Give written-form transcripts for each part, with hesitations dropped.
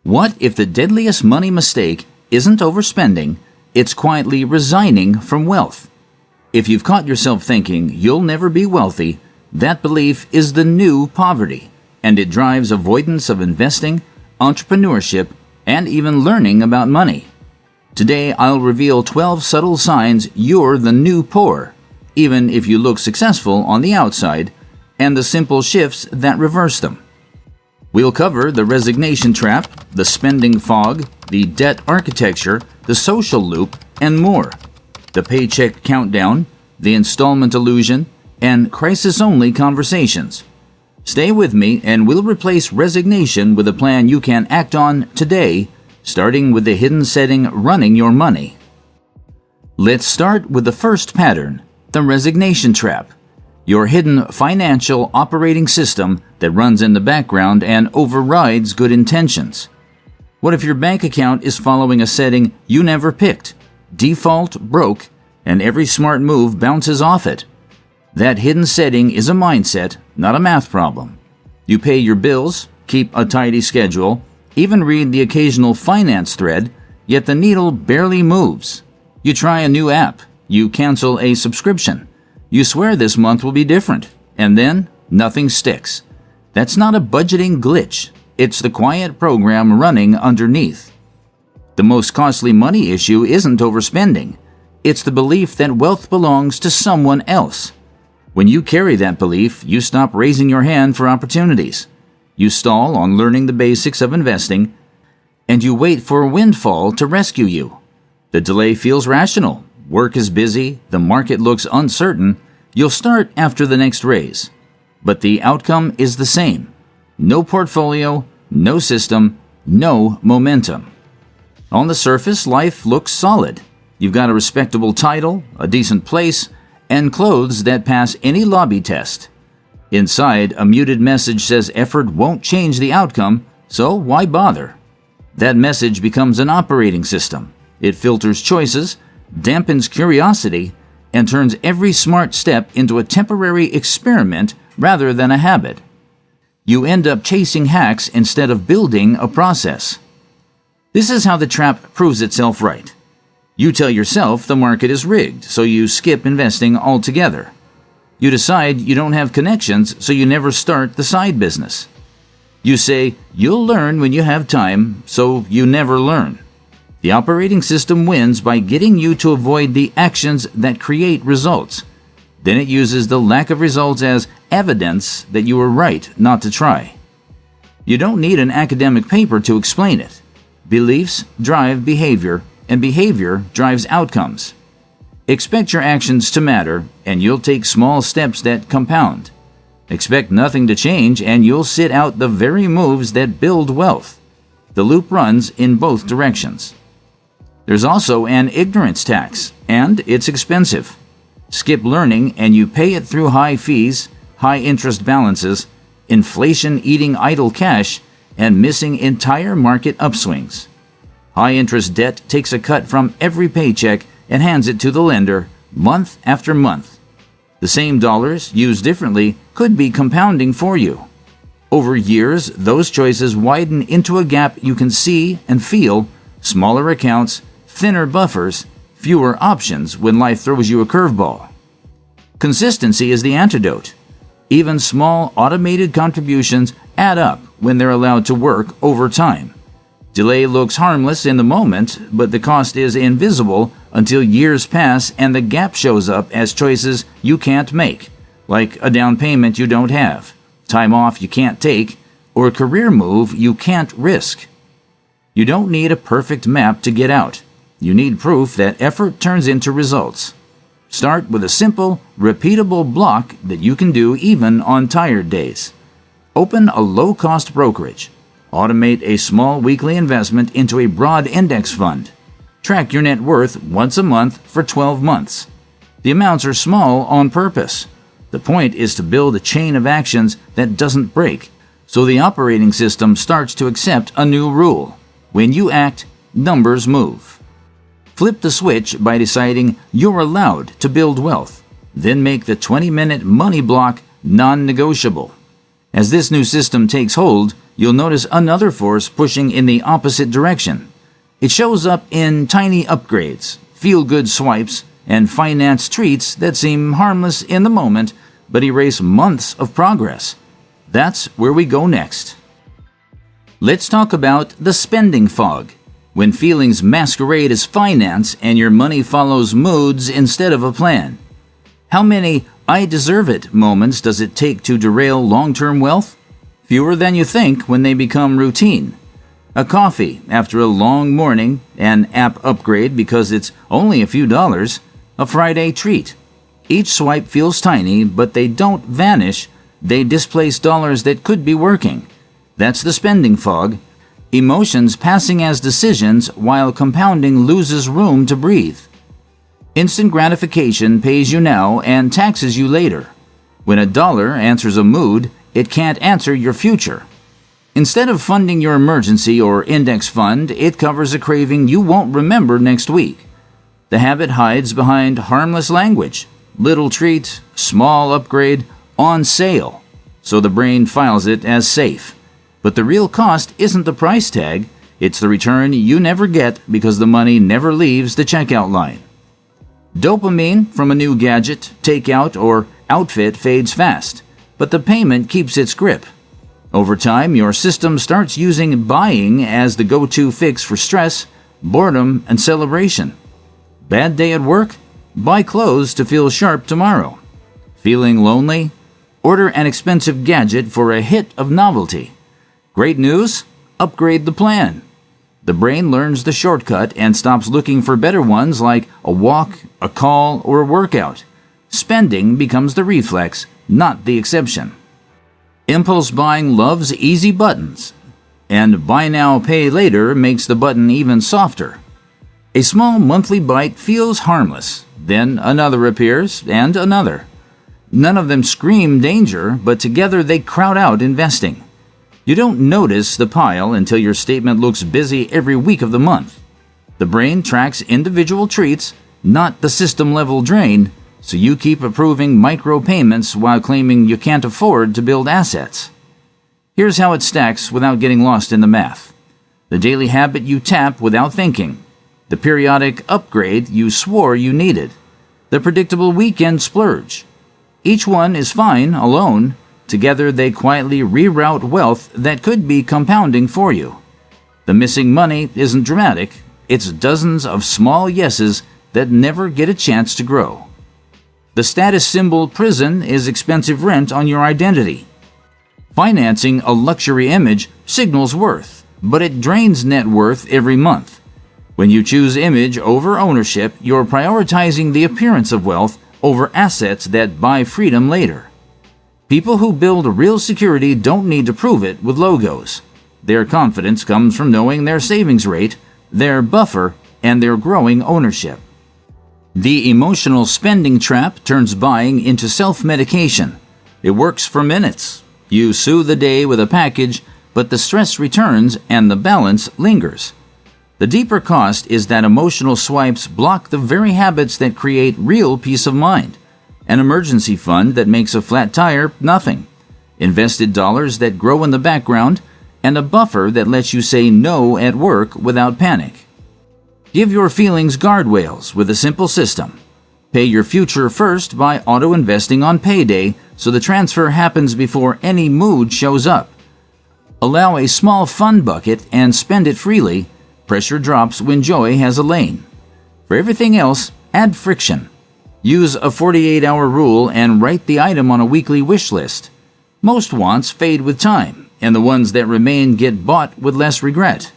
What if the deadliest money mistake isn't overspending, it's quietly resigning from wealth? If you've caught yourself thinking you'll never be wealthy, that belief is the new poverty, and it drives avoidance of investing, entrepreneurship, and even learning about money. Today, I'll reveal 12 subtle signs you're the new poor, even if you look successful on the outside, and the simple shifts that reverse them. We'll cover the resignation trap, the spending fog, the debt architecture, the social loop, and more. The paycheck countdown, the installment illusion, and crisis-only conversations. Stay with me and we'll replace resignation with a plan you can act on today, starting with the hidden setting running your money. Let's start with the first pattern, the resignation trap. Your hidden financial operating system that runs in the background and overrides good intentions. What if your bank account is following a setting you never picked, default broke, and every smart move bounces off it? That hidden setting is a mindset, not a math problem. You pay your bills, keep a tidy schedule, even read the occasional finance thread, yet the needle barely moves. You try a new app, you cancel a subscription. You swear this month will be different, and then nothing sticks. That's not a budgeting glitch. It's the quiet program running underneath. The most costly money issue isn't overspending. It's the belief that wealth belongs to someone else. When you carry that belief, you stop raising your hand for opportunities. You stall on learning the basics of investing, and you wait for a windfall to rescue you. The delay feels rational. Work is busy, the market looks uncertain, you'll start after the next raise. But the outcome is the same. No portfolio, no system, no momentum. On the surface, life looks solid. You've got a respectable title, a decent place, and clothes that pass any lobby test. Inside, a muted message says effort won't change the outcome, so why bother? That message becomes an operating system. It filters choices, dampens curiosity, and turns every smart step into a temporary experiment rather than a habit. You end up chasing hacks instead of building a process. This is how the trap proves itself right. You tell yourself the market is rigged, so you skip investing altogether. You decide you don't have connections, so you never start the side business. You say you'll learn when you have time, so you never learn. The operating system wins by getting you to avoid the actions that create results. Then it uses the lack of results as evidence that you were right not to try. You don't need an academic paper to explain it. Beliefs drive behavior, and behavior drives outcomes. Expect your actions to matter, and you'll take small steps that compound. Expect nothing to change, and you'll sit out the very moves that build wealth. The loop runs in both directions. There's also an ignorance tax, and it's expensive. Skip learning and you pay it through high fees, high interest balances, inflation eating idle cash, and missing entire market upswings. High interest debt takes a cut from every paycheck and hands it to the lender month after month. The same dollars, used differently, could be compounding for you. Over years, those choices widen into a gap you can see and feel, smaller accounts, thinner buffers, fewer options when life throws you a curveball. Consistency is the antidote. Even small automated contributions add up when they're allowed to work over time. Delay looks harmless in the moment, but the cost is invisible until years pass and the gap shows up as choices you can't make, like a down payment you don't have, time off you can't take, or a career move you can't risk. You don't need a perfect map to get out. You need proof that effort turns into results. Start with a simple, repeatable block that you can do even on tired days. Open a low-cost brokerage. Automate a small weekly investment into a broad index fund. Track your net worth once a month for 12 months. The amounts are small on purpose. The point is to build a chain of actions that doesn't break, so the operating system starts to accept a new rule. When you act, numbers move. Flip the switch by deciding you're allowed to build wealth. Then make the 20-minute money block non-negotiable. As this new system takes hold, you'll notice another force pushing in the opposite direction. It shows up in tiny upgrades, feel-good swipes, and finance treats that seem harmless in the moment but erase months of progress. That's where we go next. Let's talk about the spending fog, when feelings masquerade as finance and your money follows moods instead of a plan. How many "I deserve it" moments does it take to derail long-term wealth? Fewer than you think when they become routine. A coffee after a long morning, an app upgrade because it's only a few dollars, a Friday treat. Each swipe feels tiny, but they don't vanish. They displace dollars that could be working. That's the spending fog. Emotions passing as decisions while compounding loses room to breathe. Instant gratification pays you now and taxes you later. When a dollar answers a mood, it can't answer your future. Instead of funding your emergency or index fund, it covers a craving you won't remember next week. The habit hides behind harmless language. Little treat, small upgrade, on sale. So the brain files it as safe. But the real cost isn't the price tag, it's the return you never get because the money never leaves the checkout line. Dopamine from a new gadget, takeout, or outfit fades fast, but the payment keeps its grip. Over time, your system starts using buying as the go-to fix for stress, boredom, and celebration. Bad day at work? Buy clothes to feel sharp tomorrow. Feeling lonely? Order an expensive gadget for a hit of novelty. Great news? Upgrade the plan. The brain learns the shortcut and stops looking for better ones like a walk, a call, or a workout. Spending becomes the reflex, not the exception. Impulse buying loves easy buttons, and buy now, pay later makes the button even softer. A small monthly bite feels harmless, then another appears, and another. None of them scream danger, but together they crowd out investing. You don't notice the pile until your statement looks busy every week of the month. The brain tracks individual treats, not the system-level drain, so you keep approving micro-payments while claiming you can't afford to build assets. Here's how it stacks without getting lost in the math. The daily habit you tap without thinking. The periodic upgrade you swore you needed. The predictable weekend splurge. Each one is fine alone. Together they quietly reroute wealth that could be compounding for you. The missing money isn't dramatic. It's dozens of small yeses that never get a chance to grow. The status symbol prison is expensive rent on your identity. Financing a luxury image signals worth, but it drains net worth every month. When you choose image over ownership, you're prioritizing the appearance of wealth over assets that buy freedom later. People who build real security don't need to prove it with logos. Their confidence comes from knowing their savings rate, their buffer, and their growing ownership. The emotional spending trap turns buying into self-medication. It works for minutes. You soothe the day with a package, but the stress returns and the balance lingers. The deeper cost is that emotional swipes block the very habits that create real peace of mind. An emergency fund that makes a flat tire nothing. Invested dollars that grow in the background, and a buffer that lets you say no at work without panic. Give your feelings guardrails with a simple system. Pay your future first by auto-investing on payday so the transfer happens before any mood shows up. Allow a small fun bucket and spend it freely. Pressure drops when joy has a lane. For everything else, add friction. Use a 48-hour rule and write the item on a weekly wish list. Most wants fade with time, and the ones that remain get bought with less regret.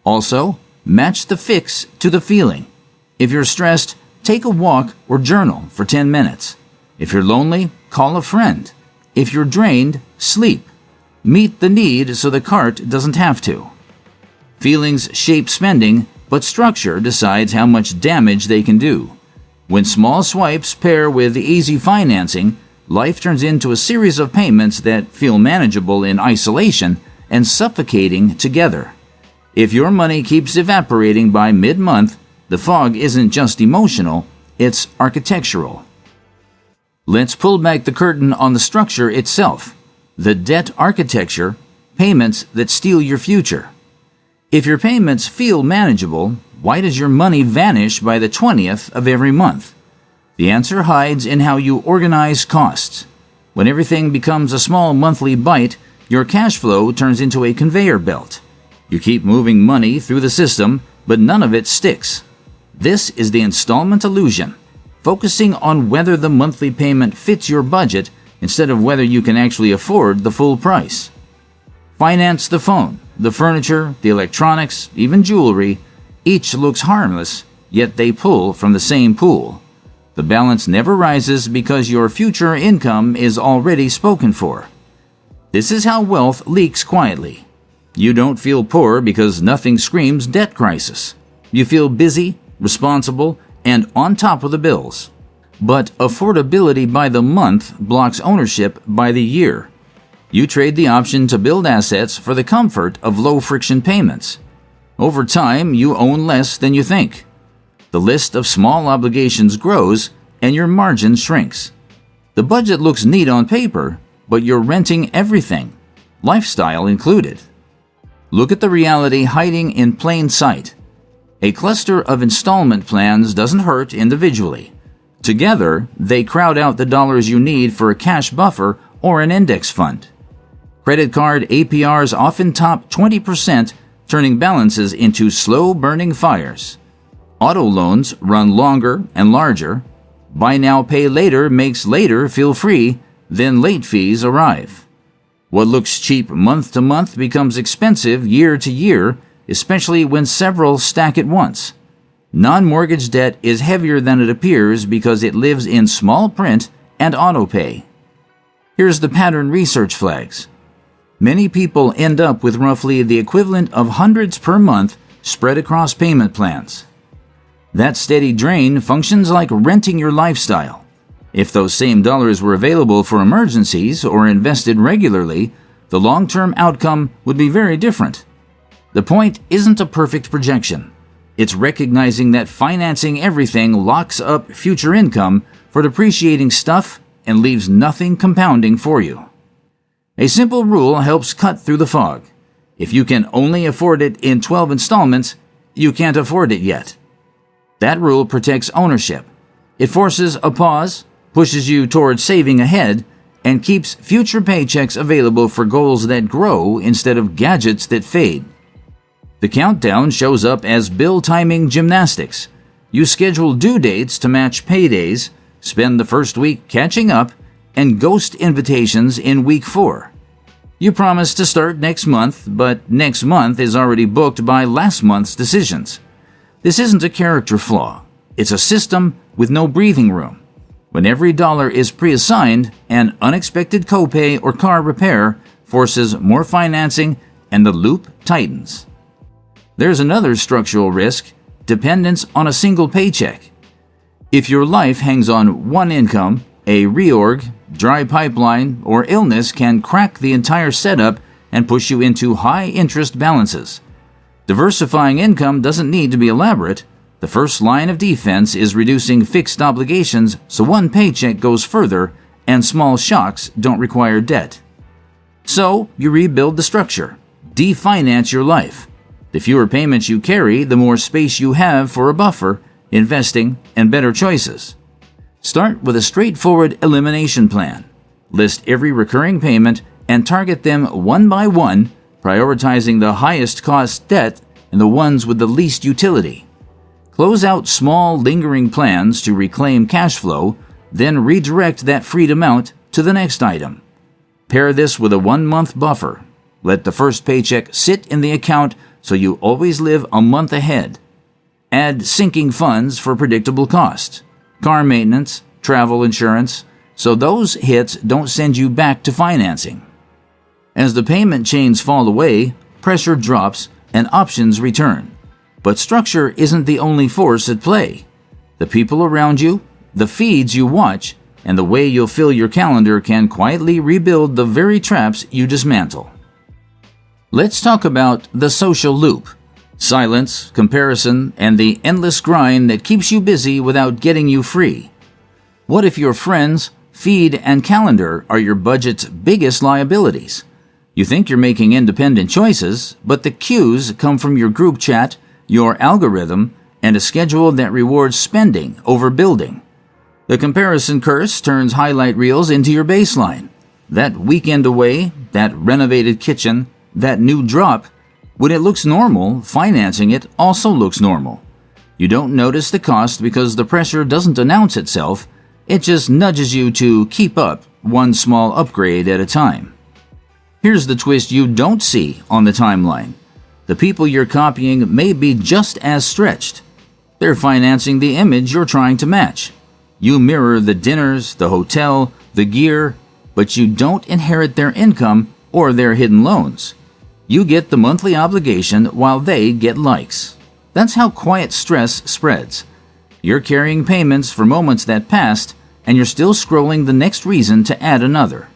Also, match the fix to the feeling. If you're stressed, take a walk or journal for 10 minutes. If you're lonely, call a friend. If you're drained, sleep. Meet the need so the cart doesn't have to. Feelings shape spending, but structure decides how much damage they can do. When small swipes pair with easy financing, life turns into a series of payments that feel manageable in isolation and suffocating together. If your money keeps evaporating by mid-month, the fog isn't just emotional, it's architectural. Let's pull back the curtain on the structure itself. the debt architecture, payments that steal your future. If your payments feel manageable, why does your money vanish by the 20th of every month? The answer hides in how you organize costs. When everything becomes a small monthly bite, your cash flow turns into a conveyor belt. You keep moving money through the system, but none of it sticks. This is the installment illusion, focusing on whether the monthly payment fits your budget instead of whether you can actually afford the full price. Finance the phone, the furniture, the electronics, even jewelry. Each looks harmless, yet they pull from the same pool. The balance never rises because your future income is already spoken for. This is how wealth leaks quietly. You don't feel poor because nothing screams debt crisis. You feel busy, responsible, and on top of the bills. But affordability by the month blocks ownership by the year. You trade the option to build assets for the comfort of low-friction payments. Over time, you own less than you think. The list of small obligations grows, and your margin shrinks. The budget looks neat on paper, but you're renting everything, lifestyle included. Look at the reality hiding in plain sight. A cluster of installment plans doesn't hurt individually. Together, they crowd out the dollars you need for a cash buffer or an index fund. Credit card APRs often top 20%, turning balances into slow-burning fires. Auto loans run longer and larger. Buy now, pay later makes later feel free, then late fees arrive. What looks cheap month to month becomes expensive year to year, especially when several stack at once. Non-mortgage debt is heavier than it appears because it lives in small print and auto-pay. Here's the pattern research flags. Many people end up with roughly the equivalent of hundreds per month spread across payment plans. That steady drain functions like renting your lifestyle. If those same dollars were available for emergencies or invested regularly, the long-term outcome would be very different. The point isn't a perfect projection. It's recognizing that financing everything locks up future income for depreciating stuff and leaves nothing compounding for you. A simple rule helps cut through the fog. If you can only afford it in 12 installments, you can't afford it yet. That rule protects ownership. It forces a pause, pushes you towards saving ahead, and keeps future paychecks available for goals that grow instead of gadgets that fade. The countdown shows up as bill timing gymnastics. You schedule due dates to match paydays, spend the first week catching up, and ghost invitations in week 4. You promise to start next month, but next month is already booked by last month's decisions. This isn't a character flaw. It's a system with no breathing room. When every dollar is pre-assigned, an unexpected copay or car repair forces more financing and the loop tightens. There's another structural risk, dependence on a single paycheck. If your life hangs on one income, a reorg, dry pipeline, or illness can crack the entire setup and push you into high-interest balances. Diversifying income doesn't need to be elaborate. The first line of defense is reducing fixed obligations so one paycheck goes further and small shocks don't require debt. So, you rebuild the structure. Definance your life. The fewer payments you carry, the more space you have for a buffer, investing, and better choices. Start with a straightforward elimination plan. List every recurring payment and target them one by one, prioritizing the highest cost debt and the ones with the least utility. Close out small, lingering plans to reclaim cash flow, then redirect that freed amount to the next item. Pair this with a 1-month buffer. Let the first paycheck sit in the account so you always live a month ahead. Add sinking funds for predictable costs, car maintenance, travel insurance, so those hits don't send you back to financing. As the payment chains fall away, pressure drops and options return. But structure isn't the only force at play. The people around you, the feeds you watch, and the way you'll fill your calendar can quietly rebuild the very traps you dismantle. Let's talk about the social loop. Silence, comparison, and the endless grind that keeps you busy without getting you free. What if your friends, Feed and calendar are your budget's biggest liabilities. You think you're making independent choices, but the cues come from your group chat, your algorithm, and a schedule that rewards spending over building. The comparison curse turns highlight reels into your baseline. That weekend away, that renovated kitchen, that new drop, when it looks normal, financing it also looks normal. You don't notice the cost because the pressure doesn't announce itself, it just nudges you to keep up, one small upgrade at a time. Here's the twist you don't see on the timeline. The people you're copying may be just as stretched. They're financing the image you're trying to match. You mirror the dinners, the hotel, the gear, but you don't inherit their income or their hidden loans. You get the monthly obligation while they get likes. That's how quiet stress spreads. You're carrying payments for moments that passed, and you're still scrolling the next reason to add another.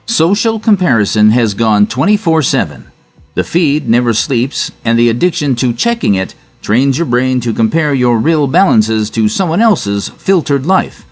Social comparison has gone 24/7. The feed never sleeps, and the addiction to checking it trains your brain to compare your real balances to someone else's filtered life.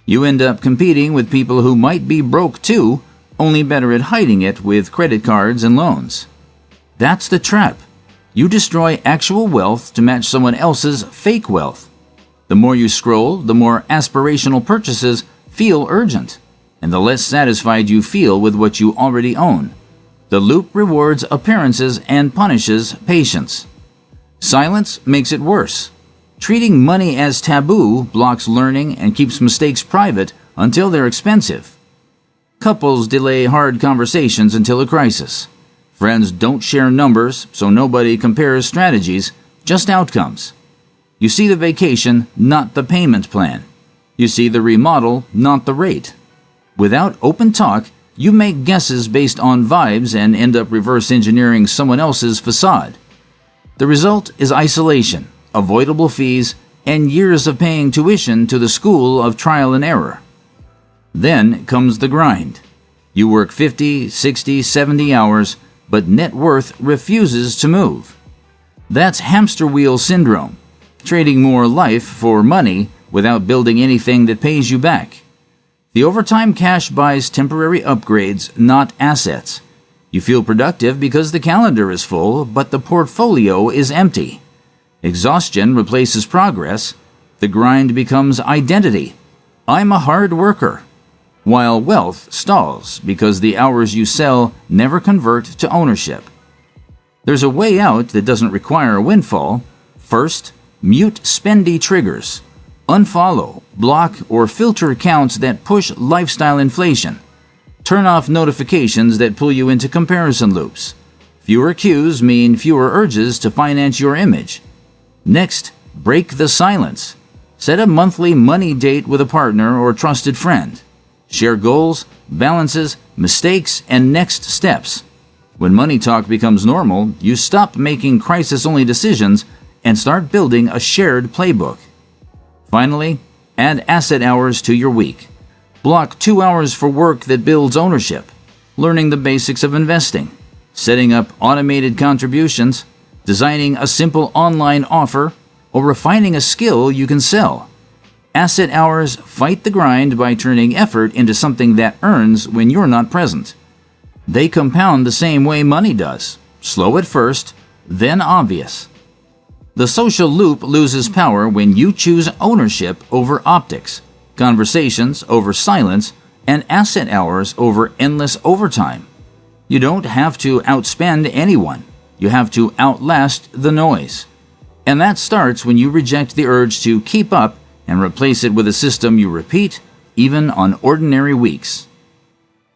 You end up competing with people who might be broke too, only better at hiding it with credit cards and loans. That's the trap. You destroy actual wealth to match someone else's fake wealth. The more you scroll, the more aspirational purchases feel urgent, and the less satisfied you feel with what you already own. The loop rewards appearances and punishes patience. Silence makes it worse. Treating money as taboo blocks learning and keeps mistakes private until they're expensive. Couples delay hard conversations until a crisis. Friends don't share numbers, so nobody compares strategies, just outcomes. You see the vacation, not the payment plan. You see the remodel, not the rate. Without open talk, you make guesses based on vibes and end up reverse engineering someone else's facade. The result is isolation, avoidable fees, and years of paying tuition to the school of trial and error. Then comes the grind. You work 50, 60, 70 hours, but net worth refuses to move. That's hamster wheel syndrome, trading more life for money without building anything that pays you back. The overtime cash buys temporary upgrades, not assets. You feel productive because the calendar is full, but the portfolio is empty. Exhaustion replaces progress. The grind becomes identity. I'm a hard worker. While wealth stalls because the hours you sell never convert to ownership. There's a way out that doesn't require a windfall. First, mute spendy triggers. Unfollow, block, or filter accounts that push lifestyle inflation. Turn off notifications that pull you into comparison loops. Fewer cues mean fewer urges to finance your image. Next, break the silence. Set a monthly money date with a partner or trusted friend. Share goals, balances, mistakes, and next steps. When money talk becomes normal, you stop making crisis-only decisions and start building a shared playbook. Finally, add asset hours to your week. Block 2 hours for work that builds ownership, learning the basics of investing, setting up automated contributions, designing a simple online offer, or refining a skill you can sell. Asset hours fight the grind by turning effort into something that earns when you're not present. They compound the same way money does, slow at first, then obvious. The social loop loses power when you choose ownership over optics, conversations over silence, and asset hours over endless overtime. You don't have to outspend anyone. You have to outlast the noise. And that starts when you reject the urge to keep up and replace it with a system you repeat, even on ordinary weeks.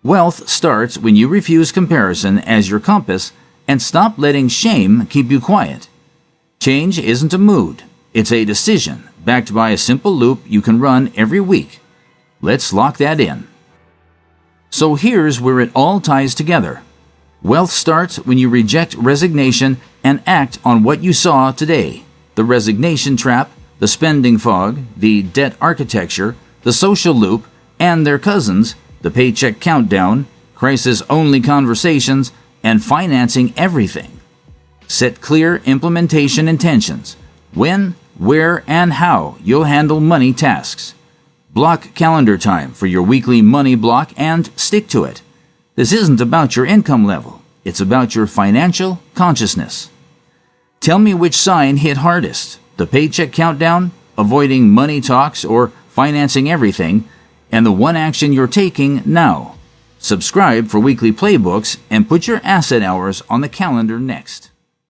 Wealth starts when you refuse comparison as your compass and stop letting shame keep you quiet. Change isn't a mood, it's a decision backed by a simple loop you can run every week. Let's lock that in. So here's where it all ties together. Wealth starts when you reject resignation and act on what you saw today. The resignation trap, the spending fog, the debt architecture, the social loop, and their cousins, the paycheck countdown, crisis-only conversations, and financing everything. Set clear implementation intentions. When, where, and how you'll handle money tasks. Block calendar time for your weekly money block and stick to it. This isn't about your income level. It's about your financial consciousness. Tell me which sign hit hardest: the paycheck countdown, avoiding money talks, or financing everything, and the one action you're taking now. Subscribe for weekly playbooks and put your asset hours on the calendar next.